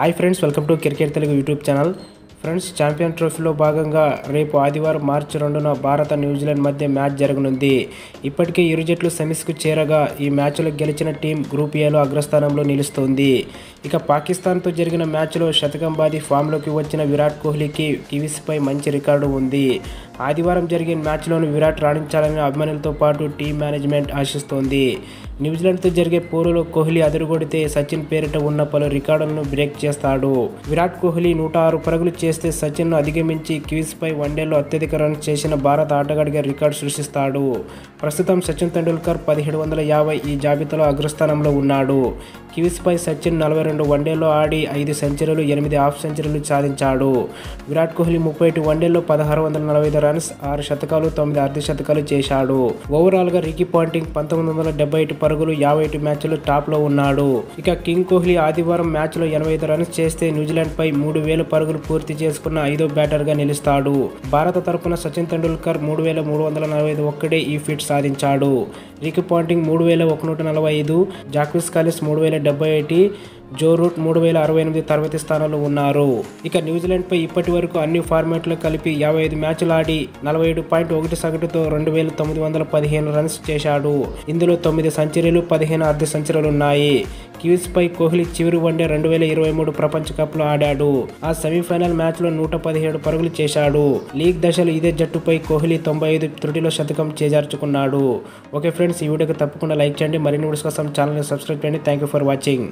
Hi friends, welcome to cricket Telugu YouTube channel. Friends, champion ట్రోఫీలో భాగంగా రేపు ఆదివారం మార్చి 2న భారత న్యూజిలాండ్ మధ్య మ్యాచ్ జరగనుంది. ఇప్పటికే ఇరు జట్లు సెమీస్కు చేరగా ఈ మ్యాచ్లో గెలిచిన టీం గ్రూప్ ఏలో అగ్రస్థానంలో నిలుస్తోంది. ఇక పాకిస్తాన్తో జరిగిన మ్యాచ్లో శతకం బాది ఫామ్లోకి వచ్చిన విరాట్ కోహ్లీకి కివీస్పై మంచి రికార్డు ఉంది. ఆదివారం జరిగిన మ్యాచ్లోని విరాట్ రాణించాలని అభిమానులతో పాటు టీం మేనేజ్మెంట్ ఆశిస్తోంది. న్యూజిలాండ్తో జరిగే పోరులో కోహ్లీ అదురుగొడితే సచిన్ పేరిట ఉన్న పలు రికార్డులను బ్రేక్ చేస్తాడు. విరాట్ కోహ్లీ 106 పరుగులు చేస్తే సచిన్ను అధిగమించి కివీస్పై వన్డేలో అత్యధిక రన్స్ చేసిన భారత ఆటగాడిగా రికార్డు సృష్టిస్తాడు. ప్రస్తుతం సచిన్ తెండూల్కర్ 1750 ఈ జాబితాలో అగ్రస్థానంలో ఉన్నాడు. కివీస్పై సచిన్ 42 వన్డేల్లో ఆడి 5 సెంచరీలు, 8 హాఫ్ సెంచరీలు సాధించాడు. విరాట్ కోహ్లీ 31 వన్డేల్లో 1645 రన్స్, 6 శతకాలు, 9 అర్ధ శతకాలు చేశాడు. ఓవరాల్గా రికీ పాంటింగ్ 1978 పరుగులు, 51 మ్యాచ్లు టాప్లో ఉన్నాడు. ఇక కింగ్ కోహ్లీ ఆదివారం మ్యాచ్లో 85 రన్స్ చేస్తే న్యూజిలాండ్పై 3000 పరుగులు పూర్తి చేసుకున్న 5వ బ్యాటర్గా నిలుస్తాడు. భారత తరపున సచిన్ తెండూల్కర్ 3345 ఒక్కడే ఈ ఫీట్ సాధించాడు. Ricky Ponting 3145, Jacques Kallis 3071, Joe Root 3068 తర్వాతి స్థానంలో ఉన్నారు. ఇక న్యూజిలాండ్పై ఇప్పటి వరకు అన్ని ఫార్మాట్లో కలిపి 55 మ్యాచ్లు ఆడి 47.1 సగటుతో 2915 రన్స్ చేశాడు. ఇందులో 9 సెంచరీలు, 15 అర్ధ సెంచరీలు ఉన్నాయి. కివీస్పై కోహ్లీ చివరి వన్డే 2023 ప్రపంచ కప్లో ఆడాడు. ఆ సెమీఫైనల్ మ్యాచ్లో 117 పరుగులు చేశాడు. లీగ్ దశలో ఇదే జట్టుపై కోహ్లీ 95 త్రుటిలో శతకం చేజార్చుకున్నాడు. ఓకే ఫ్రెండ్స్, ఈ వీడియోకి తప్పకుండా లైక్ చేయండి. మరిన్ని వీడియోస్ కోసం ఛానల్ని సబ్స్క్రైబ్ చేయండి. Thank you for watching.